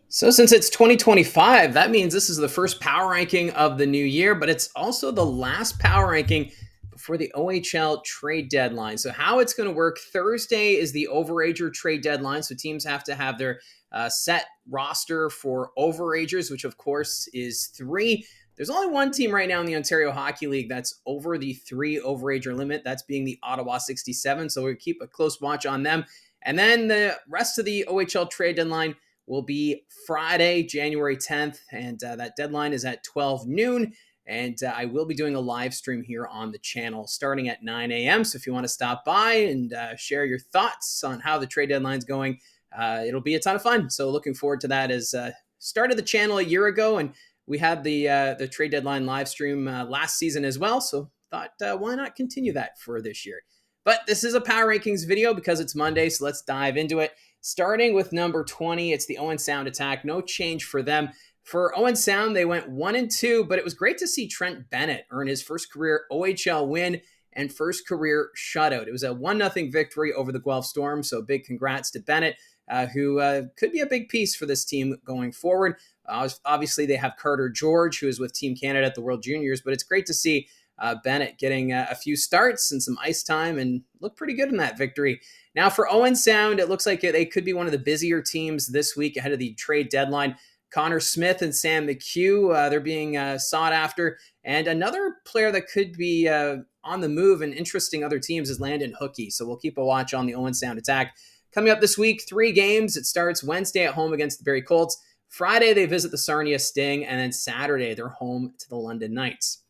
So since it's 2025, that means this is the first power ranking of the new year, but it's also the last power ranking before the OHL trade deadline. So how it's going to work, Thursday is the overager trade deadline. So teams have to have their set roster for overagers, which of course is three. There's only one team right now in the Ontario Hockey League that's over the three overager limit. That's being the Ottawa 67. So we'll keep a close watch on them. And then the rest of the OHL trade deadline will be Friday, January 10th, and that deadline is at 12 noon. And I will be doing a live stream here on the channel starting at 9 a.m. So if you want to stop by and share your thoughts on how the trade deadline's going, it'll be a ton of fun. So looking forward to that. As started the channel a year ago, and we had the trade deadline live stream last season as well. So thought, why not continue that for this year? But this is a power rankings video because it's Monday, so let's dive into it. Starting with number 20, it's the Owen Sound Attack. No change for them. For Owen Sound, they went 1-2, but it was great to see Trent Bennett earn his first career OHL win and first career shutout. It was a 1-0 victory over the Guelph Storm, so big congrats to Bennett, who could be a big piece for this team going forward. Obviously, they have Carter George, who is with Team Canada at the World Juniors, but it's great to see Bennett getting a few starts and some ice time and looked pretty good in that victory. Now for Owen Sound, it looks like they could be one of the busier teams this week ahead of the trade deadline. Connor Smith and Sam McHugh, they're being sought after. And another player that could be on the move and interesting other teams is Landon Hookey. So we'll keep a watch on the Owen Sound Attack. Coming up this week, 3 games. It starts Wednesday at home against the Barrie Colts. Friday, they visit the Sarnia Sting. And then Saturday, they're home to the London Knights.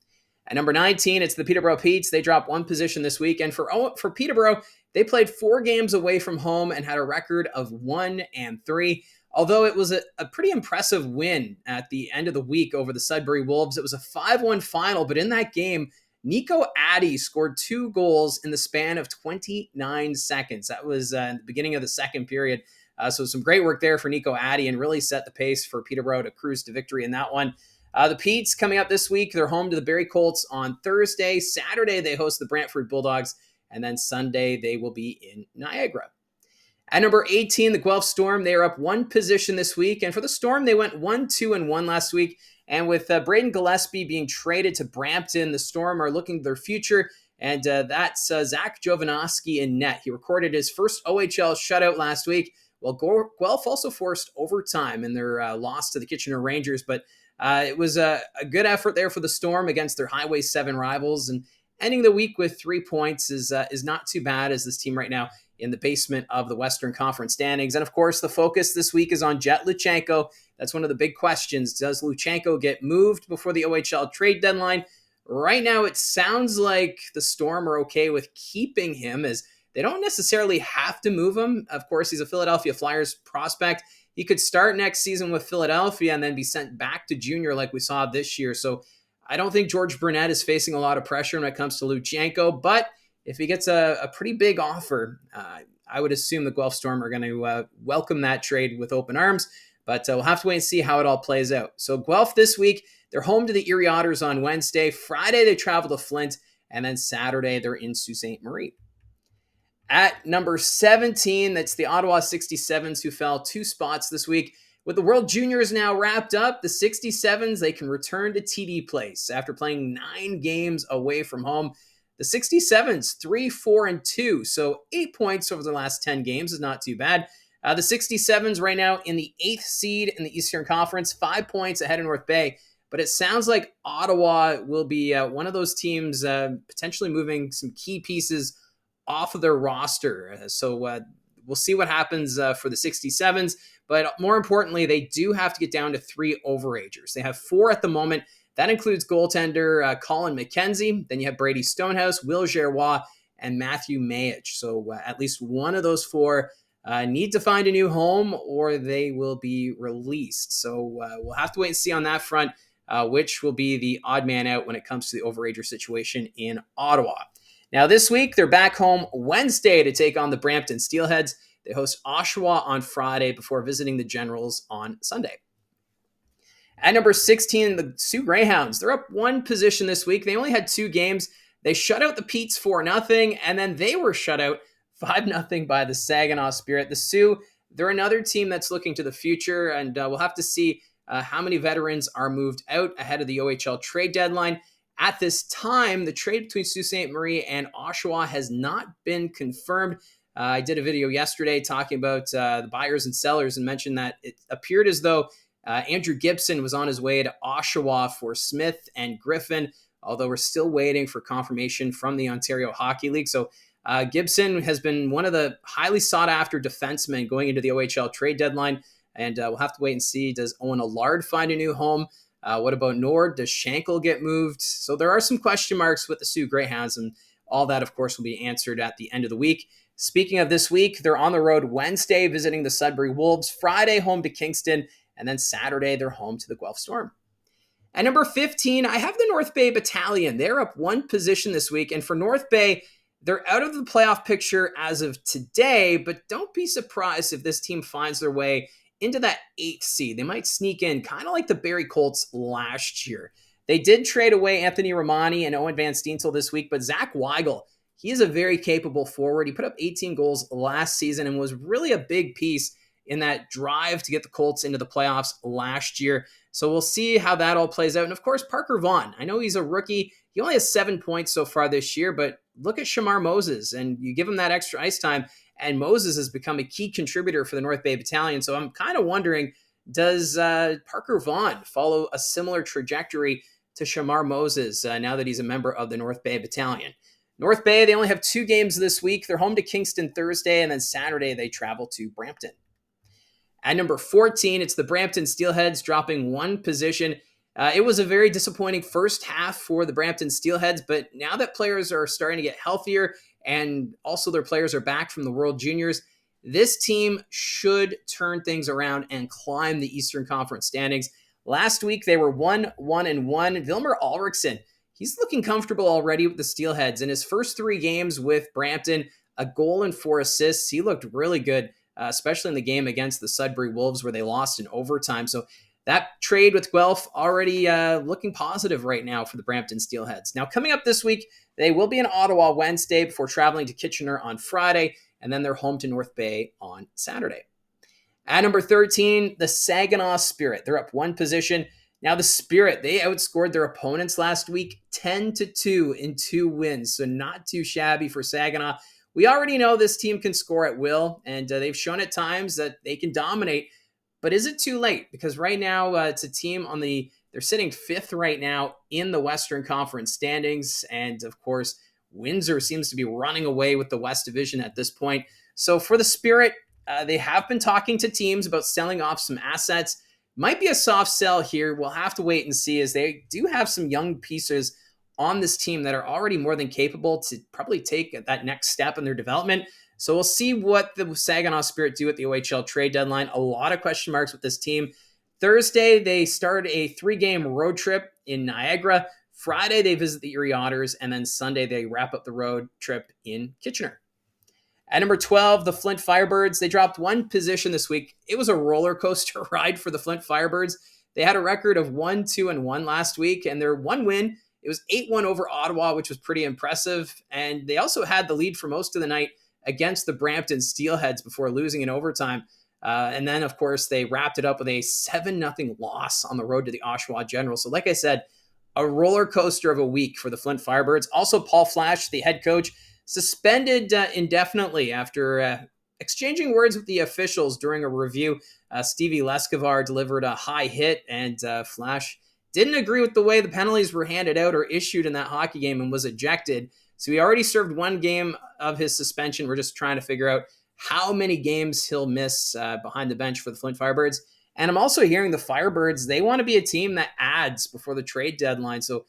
At number 19, it's the Peterborough Petes. They dropped one position this week. And for Peterborough, they played 4 games away from home and had a record of 1-3. Although it was a pretty impressive win at the end of the week over the Sudbury Wolves. It was a 5-1 final, but in that game, Nico Addy scored 2 goals in the span of 29 seconds. That was in the beginning of the second period. So some great work there for Nico Addy and really set the pace for Peterborough to cruise to victory in that one. The Petes coming up this week, they're home to the Barrie Colts on Thursday. Saturday, they host the Brantford Bulldogs. And then Sunday, they will be in Niagara. At number 18, the Guelph Storm, they are up 1 position this week. And for the Storm, they went 1-2-1 last week. And with Braden Gillespie being traded to Brampton, the Storm are looking to their future. And that's Zach Jovanovski in net. He recorded his first OHL shutout last week. Well, Guelph also forced overtime in their loss to the Kitchener Rangers. But it was a good effort there for the Storm against their Highway 7 rivals. And ending the week with 3 points is not too bad as this team right now in the basement of the Western Conference standings. And of course, the focus this week is on Jet Luchenko. That's one of the big questions. Does Luchenko get moved before the OHL trade deadline? Right now, it sounds like the Storm are okay with keeping him, as they don't necessarily have to move him. Of course, he's a Philadelphia Flyers prospect. He could start next season with Philadelphia and then be sent back to junior like we saw this year. So I don't think George Burnett is facing a lot of pressure when it comes to Luchenko, but if he gets a pretty big offer, I would assume the Guelph Storm are going to welcome that trade with open arms, but we'll have to wait and see how it all plays out. So Guelph this week, they're home to the Erie Otters on Wednesday. Friday, they travel to Flint, and then Saturday, they're in Sault Ste. Marie. At number 17, that's the Ottawa 67s, who fell 2 spots this week. With the World Juniors now wrapped up, the 67s, they can return to TD Place after playing 9 games away from home. The 67s, 3-4-2, so 8 points over the last 10 games is not too bad. The 67s right now in the 8th seed in the Eastern Conference, 5 points ahead of North Bay. But it sounds like Ottawa will be one of those teams potentially moving some key pieces off of their roster. So we'll see what happens for the 67s. But more importantly, they do have to get down to 3 overagers. They have 4 at the moment. That includes goaltender Colin McKenzie. Then you have Brady Stonehouse, Will Gerrois, and Matthew Mayich. So at least one of those 4 need to find a new home or they will be released. So we'll have to wait and see on that front, which will be the odd man out when it comes to the overager situation in Ottawa. Now this week, they're back home Wednesday to take on the Brampton Steelheads. They host Oshawa on Friday before visiting the Generals on Sunday. At number 16, the Soo Greyhounds. They're up 1 position this week. They only had 2 games. They shut out the Petes 4-0, and then they were shut out 5-0 by the Saginaw Spirit. The Sioux, they're another team that's looking to the future, and we'll have to see how many veterans are moved out ahead of the OHL trade deadline. At this time, the trade between Sault Ste. Marie and Oshawa has not been confirmed. I did a video yesterday talking about the buyers and sellers and mentioned that it appeared as though Andrew Gibson was on his way to Oshawa for Smith and Griffin, although we're still waiting for confirmation from the Ontario Hockey League. So Gibson has been one of the highly sought-after defensemen going into the OHL trade deadline, and we'll have to wait and see. Does Owen Allard find a new home? What about Nord? Does Schenkel get moved? So there are some question marks with the Soo Greyhounds, and all that, of course, will be answered at the end of the week. Speaking of this week, they're on the road Wednesday visiting the Sudbury Wolves, Friday home to Kingston, and then Saturday they're home to the Guelph Storm. At number 15, I have the North Bay Battalion. They're up one position this week, and for North Bay, they're out of the playoff picture as of today, but don't be surprised if this team finds their way into that 8th seed. They might sneak in, kind of like the Barrie Colts last year. They did trade away Anthony Romani and Owen Van Steensel this week, but Zach Weigel, he is a very capable forward. He put up 18 goals last season and was really a big piece in that drive to get the Colts into the playoffs last year. So we'll see how that all plays out. And of course, Parker Vaughan. I know he's a rookie. He only has 7 points so far this year, but look at Shamar Moses, and you give him that extra ice time, and Moses has become a key contributor for the North Bay Battalion. So I'm kind of wondering, does Parker Vaughan follow a similar trajectory to Shamar Moses now that he's a member of the North Bay Battalion? North Bay, they only have 2 games this week. They're home to Kingston Thursday, and then Saturday they travel to Brampton. At number 14, it's the Brampton Steelheads dropping one position. It was a very disappointing first half for the Brampton Steelheads, but now that players are starting to get healthier and also their players are back from the World Juniors, this team should turn things around and climb the Eastern Conference standings. Last week, they were 1-1-1. Vilmer Ulrichsen, he's looking comfortable already with the Steelheads. In his first 3 games with Brampton, a goal and 4 assists. He looked really good, especially in the game against the Sudbury Wolves where they lost in overtime. So that trade with Guelph already looking positive right now for the Brampton Steelheads. Now, coming up this week, they will be in Ottawa Wednesday before traveling to Kitchener on Friday, and then they're home to North Bay on Saturday. At number 13, the Saginaw Spirit. They're up one position. Now, the Spirit, they outscored their opponents last week 10-2 in 2 wins, so not too shabby for Saginaw. We already know this team can score at will, and they've shown at times that they can dominate. But is it too late? Because right now, it's a team they're sitting 5th right now in the Western Conference standings. And of course, Windsor seems to be running away with the West Division at this point. So for the Spirit, they have been talking to teams about selling off some assets. Might be a soft sell here. We'll have to wait and see, as they do have some young pieces on this team that are already more than capable to probably take that next step in their development. So we'll see what the Saginaw Spirit do at the OHL trade deadline. A lot of question marks with this team. Thursday, they start a 3-game road trip in Niagara. Friday, they visit the Erie Otters. And then Sunday, they wrap up the road trip in Kitchener. At number 12, the Flint Firebirds. They dropped one position this week. It was a roller coaster ride for the Flint Firebirds. They had a record of 1-2-1 last week, and their one win, it was 8-1 over Ottawa, which was pretty impressive. And they also had the lead for most of the night against the Brampton Steelheads before losing in overtime. And then, of course, they wrapped it up with a 7-0 loss on the road to the Oshawa Generals. So like I said, a roller coaster of a week for the Flint Firebirds. Also, Paul Flash, the head coach, suspended indefinitely after exchanging words with the officials during a review. Stevie Leskovar delivered a high hit, and Flash didn't agree with the way the penalties were handed out or issued in that hockey game and was ejected. So he already served 1 game of his suspension. We're just trying to figure out how many games he'll miss behind the bench for the Flint Firebirds. And I'm also hearing the Firebirds, they want to be a team that adds before the trade deadline. So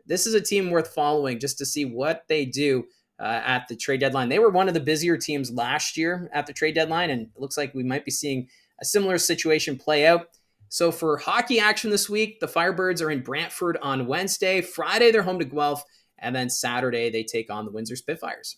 this is a team worth following just to see what they do at the trade deadline. They were one of the busier teams last year at the trade deadline, and it looks like we might be seeing a similar situation play out. So for hockey action this week, the Firebirds are in Brantford on Wednesday. Friday, they're home to Guelph. And then Saturday, they take on the Windsor Spitfires.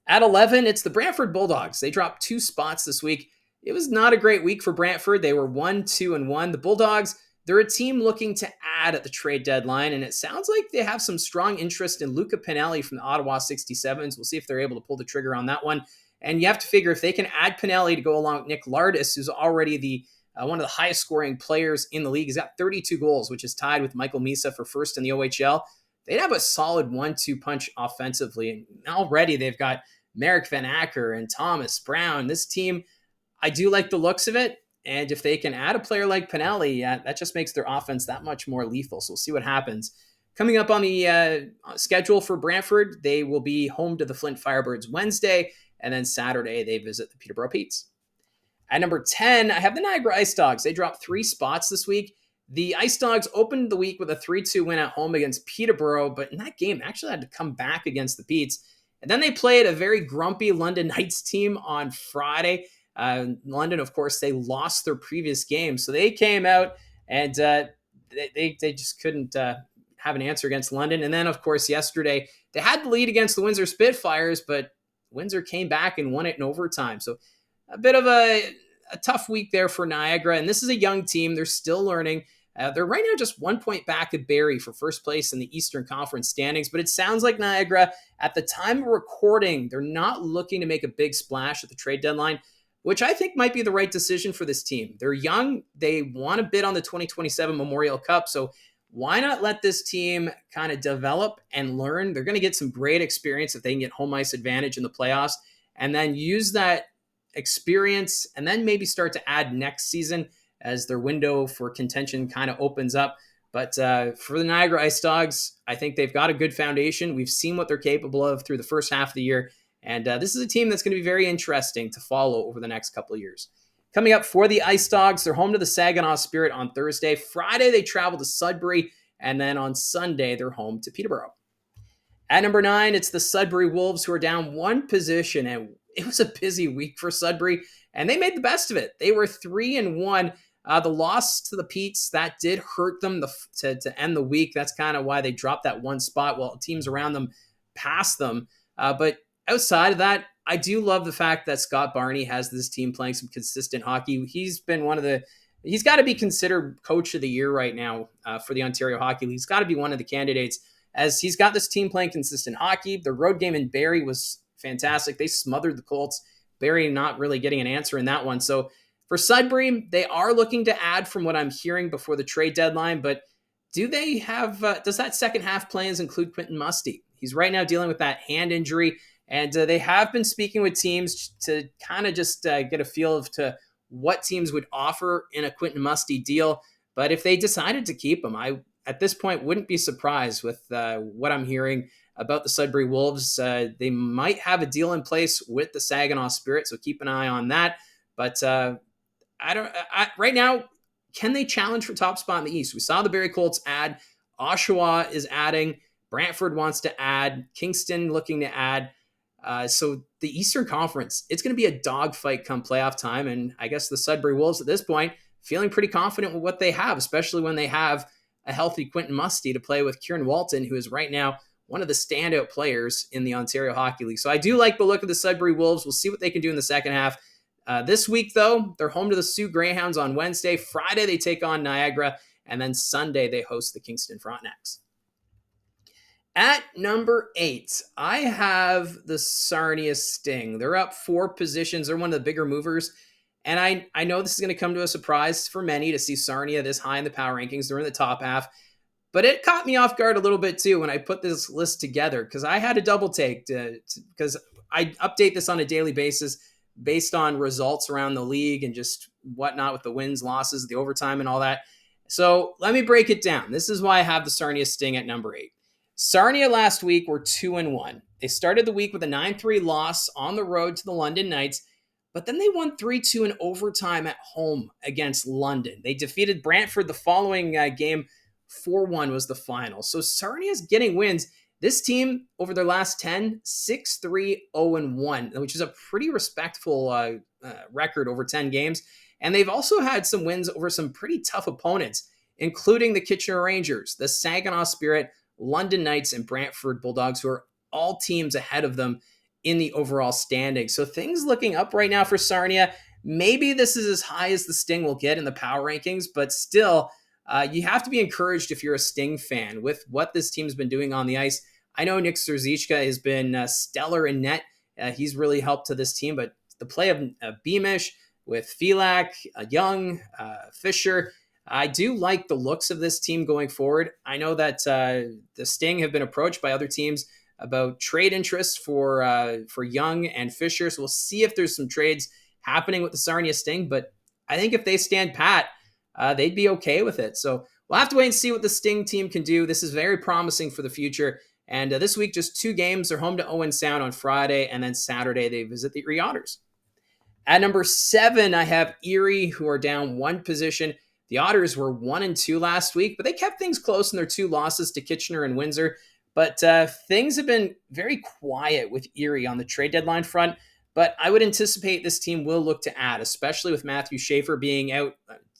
At 11, it's the Brantford Bulldogs. They dropped 2 spots this week. It was not a great week for Brantford. They were 1-2-1. The Bulldogs, they're a team looking to add at the trade deadline, and it sounds like they have some strong interest in Luca Pinelli from the Ottawa 67s. We'll see if they're able to pull the trigger on that one. And you have to figure if they can add Pinelli to go along with Nick Lardis, who's already the one of the highest scoring players in the league. He's got 32 goals, which is tied with Michael Misa for first in the OHL. They'd have a solid 1-2 punch offensively. And already they've got Merrick Van Acker and Thomas Brown. This team, I do like the looks of it. And if they can add a player like Pinelli, that just makes their offense that much more lethal. So we'll see what happens. Coming up on the schedule for Brantford, they will be home to the Flint Firebirds Wednesday. And then Saturday, they visit the Peterborough Petes. At number 10, I have the Niagara Ice Dogs. They dropped 3 spots this week. The Ice Dogs opened the week with a 3-2 win at home against Peterborough, but in that game, actually had to come back against the Petes. And then they played a very grumpy London Knights team on Friday. London, of course, they lost their previous game, so they came out and they just couldn't have an answer against London. And then, of course, yesterday, they had the lead against the Windsor Spitfires, but Windsor came back and won it in overtime. So a bit of a tough week there for Niagara. And this is a young team. They're still learning. They're right now just 1 point back of Barrie for first place in the Eastern Conference standings. But it sounds like Niagara, at the time of recording, they're not looking to make a big splash at the trade deadline, which I think might be the right decision for this team. They're young. They want to bid on the 2027 Memorial Cup. So why not let this team kind of develop and learn? They're going to get some great experience if they can get home ice advantage in the playoffs, and then use that experience and then maybe start to add next season as their window for contention kind of opens up. But for the Niagara Ice Dogs, I think they've got a good foundation. We've seen what they're capable of through the first half of the year. And this is a team that's going to be very interesting to follow over the next couple of years. Coming up for the Ice Dogs, they're home to the Saginaw Spirit on Thursday. Friday, they travel to Sudbury. And then on Sunday, they're home to Peterborough. At number 9, it's the Sudbury Wolves, who are down 1 position. And it was a busy week for Sudbury, and they made the best of it. They were 3-1. The loss to the Petes, that did hurt them to end the week. That's kind of why they dropped that 1 spot while teams around them passed them. But outside of that, I do love the fact that Scott Barney has this team playing some consistent hockey. He's been he's got to be considered coach of the year right now for the Ontario Hockey League. He's got to be one of the candidates, as he's got this team playing consistent hockey. The road game in Barrie was fantastic. They smothered the Colts. Barrie not really getting an answer in that one. So for Sudbury, they are looking to add from what I'm hearing before the trade deadline, but do they have, does that second half plans include Quentin Musty? He's right now dealing with that hand injury, and they have been speaking with teams to kind of just get a feel of to what teams would offer in a Quentin Musty deal. But if they decided to keep him, I, at this point, wouldn't be surprised with what I'm hearing about the Sudbury Wolves. They might have a deal in place with the Saginaw Spirit, so keep an eye on that. But right now, can they challenge for top spot in the East? We saw the Barrie Colts add. Oshawa is adding. Brantford wants to add. Kingston looking to add. So the Eastern Conference, it's going to be a dogfight come playoff time. And I guess the Sudbury Wolves at this point feeling pretty confident with what they have, especially when they have a healthy Quentin Musty to play with Kieran Walton, who is right now one of the standout players in the Ontario Hockey League. So I do like the look of the Sudbury Wolves. We'll see what they can do in the second half. This week, though, they're home to the Soo Greyhounds on Wednesday. Friday, they take on Niagara. And then Sunday, they host the Kingston Frontenacs. At number 8, I have the Sarnia Sting. They're up 4 positions. They're one of the bigger movers. And I know this is going to come to a surprise for many to see Sarnia this high in the power rankings. They're in the top half. But it caught me off guard a little bit, too, when I put this list together, because I had a double take, because I update this on a daily basis based on results around the league and just whatnot with the wins, losses, the overtime, and all that. So let me break it down. This is why I have the Sarnia Sting at number 8. Sarnia last week were 2-1. They started the week with a 9-3 loss on the road to the London Knights, but then they won 3-2 in overtime at home against London. They defeated Brantford the following game. 4-1 was the final. So Sarnia's getting wins. This team, over their last 10, 6-3, 0-1, which is a pretty respectful record over 10 games. And they've also had some wins over some pretty tough opponents, including the Kitchener Rangers, the Saginaw Spirit, London Knights, and Brantford Bulldogs, who are all teams ahead of them in the overall standing. So things looking up right now for Sarnia. Maybe this is as high as the Sting will get in the power rankings, but still, you have to be encouraged if you're a Sting fan with what this team's been doing on the ice. I know Nick Strzeziczka has been stellar in net, He's really helped to this team, but the play of Beamish with Filak, Young, Fisher, I do like the looks of this team going forward. I know that the Sting have been approached by other teams about trade interest for Young and Fisher, so we'll see if there's some trades happening with the Sarnia Sting, but I think if they stand pat, they'd be okay with it. So we'll have to wait and see what the Sting team can do. This is very promising for the future. And this week, just 2 games. They're home to Owen Sound on Friday, and then Saturday they visit the Erie Otters. At number 7, I have Erie, who are down 1 position. The Otters were 1-2 last week, but they kept things close in their 2 losses to Kitchener and Windsor. But things have been very quiet with Erie on the trade deadline front. But I would anticipate this team will look to add, especially with Matthew Schaefer being out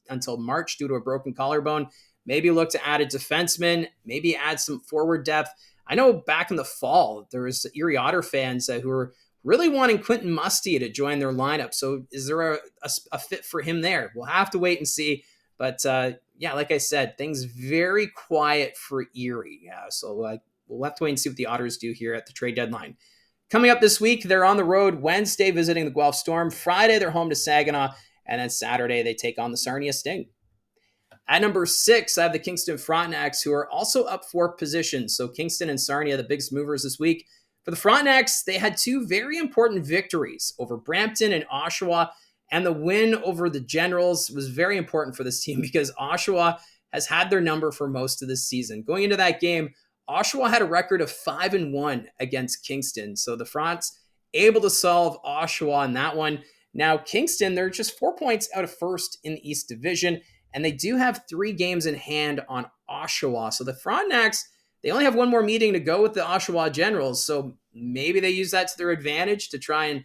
until March due to a broken collarbone. Maybe look to add a defenseman, maybe add some forward depth. I know back in the fall, there was Erie Otter fans who were really wanting Quentin Musty to join their lineup. So is there a fit for him there? We'll have to wait and see. But yeah, like I said, things very quiet for Erie. So we'll have to wait and see what the Otters do here at the trade deadline. Coming up this week, they're on the road Wednesday visiting the Guelph Storm. Friday, they're home to Saginaw. And then Saturday, they take on the Sarnia Sting. At number 6, I have the Kingston Frontenacs, who are also up 4 positions. So Kingston and Sarnia, the biggest movers this week. For the Frontenacs, they had 2 very important victories over Brampton and Oshawa. And the win over the Generals was very important for this team because Oshawa has had their number for most of this season. Going into that game, Oshawa had a record of 5-1 against Kingston. So the Fronts able to solve Oshawa in that one. Now, Kingston, they're just 4 points out of first in the East Division. And they do have 3 games in hand on Oshawa. So the Frontenacs, they only have 1 more meeting to go with the Oshawa Generals. So maybe they use that to their advantage to try and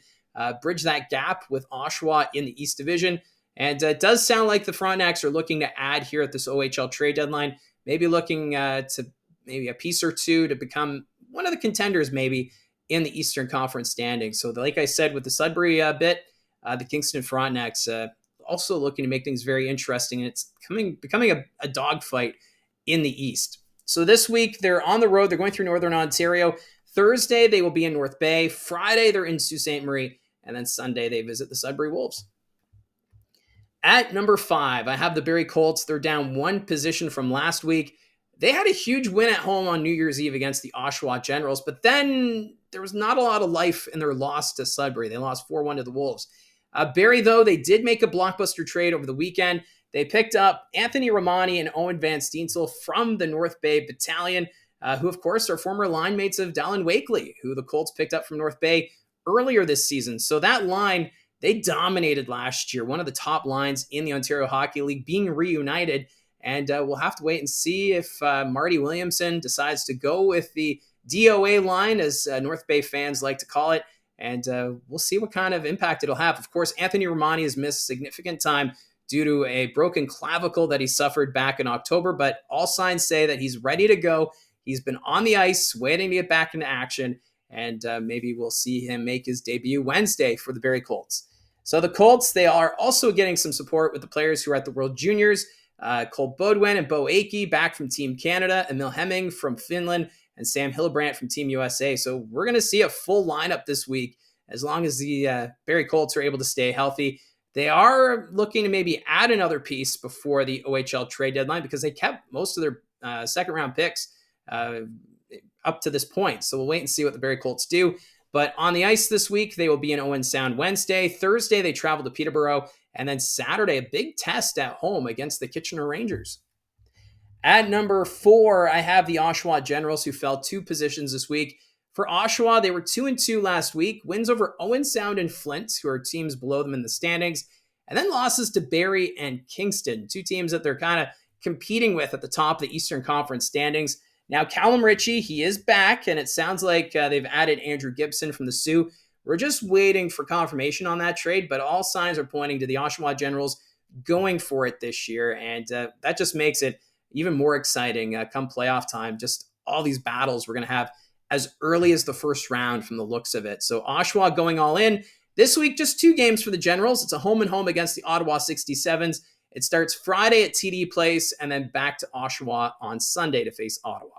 bridge that gap with Oshawa in the East Division. And it does sound like the Frontenacs are looking to add here at this OHL trade deadline. Maybe looking to maybe a piece or 2 to become one of the contenders maybe in the Eastern Conference standings. So like I said with the Sudbury bit, the Kingston Frontenacs also looking to make things very interesting, and it's becoming a dogfight in the East. So this week, they're on the road. They're going through Northern Ontario. Thursday, they will be in North Bay. Friday, they're in Sault Ste. Marie. And then Sunday, they visit the Sudbury Wolves. At number 5, I have the Barrie Colts. They're down 1 position from last week. They had a huge win at home on New Year's Eve against the Oshawa Generals, but then there was not a lot of life in their loss to Sudbury. They lost 4-1 to the Wolves. Barrie, though, they did make a blockbuster trade over the weekend. They picked up Anthony Romani and Owen Van Steensel from the North Bay Battalion, who, of course, are former line mates of Dallin Wakely, who the Colts picked up from North Bay earlier this season. So that line, they dominated last year, one of the top lines in the Ontario Hockey League, being reunited. And we'll have to wait and see if Marty Williamson decides to go with the DOA line, as North Bay fans like to call it. And we'll see what kind of impact it'll have. Of course, Anthony Romani has missed significant time due to a broken clavicle that he suffered back in October, but all signs say that he's ready to go. He's been on the ice, waiting to get back into action, and maybe we'll see him make his debut Wednesday for the Barrie Colts. So the Colts, they are also getting some support with the players who are at the World Juniors. Cole Bodwin and Bo Akey back from Team Canada, Emil Hemming from Finland, and Sam Hillebrandt from Team USA. So we're going to see a full lineup this week as long as the Barrie Colts are able to stay healthy. They are looking to maybe add another piece before the OHL trade deadline because they kept most of their second-round picks up to this point. So we'll wait and see what the Barrie Colts do. But on the ice this week, they will be in Owen Sound Wednesday. Thursday, they travel to Peterborough. And then Saturday, a big test at home against the Kitchener Rangers. At number 4, I have the Oshawa Generals, who fell 2 positions this week. For Oshawa, they were 2-2 last week. Wins over Owen Sound and Flint, who are teams below them in the standings. And then losses to Barrie and Kingston, 2 teams that they're kind of competing with at the top of the Eastern Conference standings. Now, Callum Ritchie, he is back, and it sounds like they've added Andrew Gibson from the Sioux. We're just waiting for confirmation on that trade, but all signs are pointing to the Oshawa Generals going for it this year, and that just makes it even more exciting come playoff time. Just all these battles we're going to have as early as the first round from the looks of it. So Oshawa going all in. This week, just 2 games for the Generals. It's a home-and-home against the Ottawa 67s. It starts Friday at TD Place and then back to Oshawa on Sunday to face Ottawa.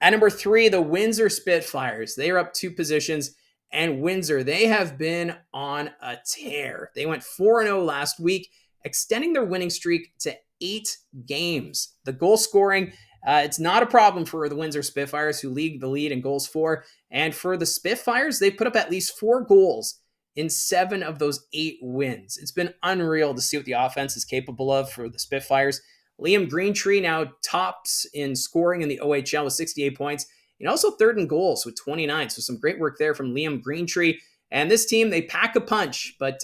At number 3, the Windsor Spitfires. They are up 2 positions, And Windsor, they have been on a tear. They went 4-0 last week, extending their winning streak to 8 games. The goal scoring, it's not a problem for the Windsor Spitfires, who lead the lead in goals for. And for the Spitfires, they put up at least 4 goals in 7 of those 8 wins. It's been unreal to see what the offense is capable of for the Spitfires. Liam Greentree now tops in scoring in the OHL with 68 points, and also third in goals with 29. So some great work there from Liam Greentree. And this team, they pack a punch, but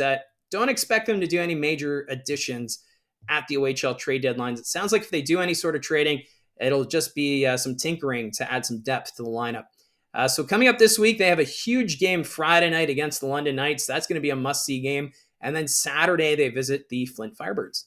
don't expect them to do any major additions at the OHL trade deadlines. It sounds like if they do any sort of trading, it'll just be some tinkering to add some depth to the lineup. So coming up this week, they have a huge game Friday night against the London Knights. That's going to be a must-see game. And then Saturday, they visit the Flint Firebirds.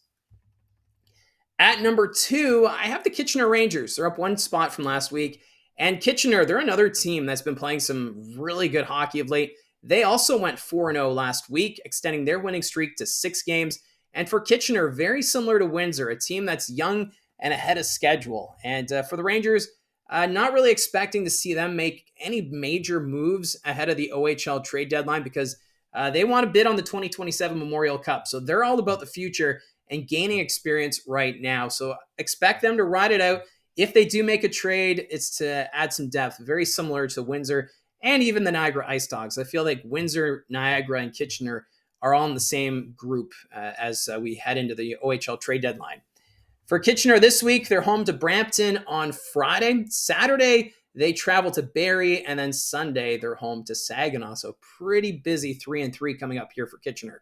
At number 2, I have the Kitchener Rangers. They're up 1 spot from last week. And Kitchener, they're another team that's been playing some really good hockey of late. They also went 4-0 last week, extending their winning streak to 6 games. And for Kitchener, very similar to Windsor, a team that's young and ahead of schedule. And for the Rangers, not really expecting to see them make any major moves ahead of the OHL trade deadline because they want to bid on the 2027 Memorial Cup. So they're all about the future and gaining experience right now. So expect them to ride it out. If they do make a trade, it's to add some depth, very similar to Windsor and even the Niagara Ice Dogs. I feel like Windsor, Niagara, and Kitchener are all in the same group as we head into the OHL trade deadline. For Kitchener this week, they're home to Brampton on Friday. Saturday, they travel to Barrie, and then Sunday, they're home to Saginaw. So pretty busy 3-3 coming up here for Kitchener.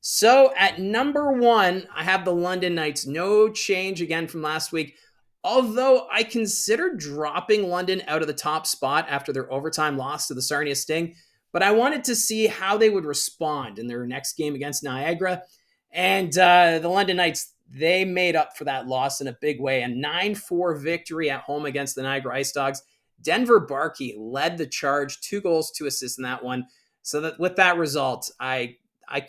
So at number 1, I have the London Knights. No change again from last week. Although I considered dropping London out of the top spot after their overtime loss to the Sarnia Sting, but I wanted to see how they would respond in their next game against Niagara. And the London Knights, they made up for that loss in a big way. A 9-4 victory at home against the Niagara Ice Dogs. Denver Barkey led the charge, 2 goals, 2 assists in that one. So that with that result, I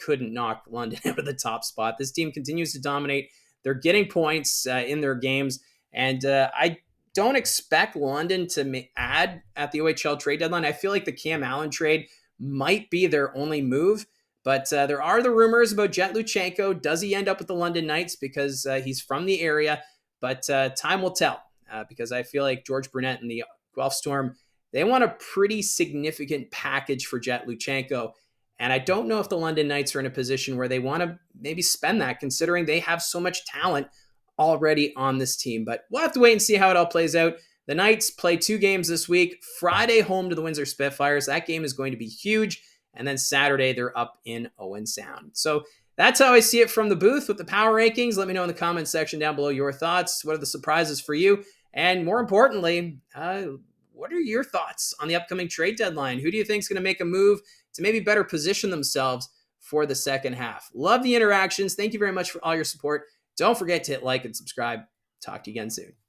couldn't knock London out of the top spot. This team continues to dominate. They're getting points in their games. And I don't expect London to add at the OHL trade deadline. I feel like the Cam Allen trade might be their only move. But there are the rumors about Jet Luchenko. Does he end up with the London Knights because he's from the area? But time will tell because I feel like George Burnett and the Guelph Storm, they want a pretty significant package for Jet Luchenko. And I don't know if the London Knights are in a position where they want to maybe spend that, considering they have so much talent already on this team. But we'll have to wait and see how it all plays out. The Knights play 2 games this week. Friday, home to the Windsor Spitfires. That game is going to be huge. And then Saturday, they're up in Owen Sound. So that's how I see it from the booth with the power rankings. Let me know in the comments section down below your thoughts. What are the surprises for you? And more importantly, what are your thoughts on the upcoming trade deadline? Who do you think is going to make a move to maybe better position themselves for the second half? Love the interactions. Thank you very much for all your support. Don't forget to hit like and subscribe. Talk to you again soon.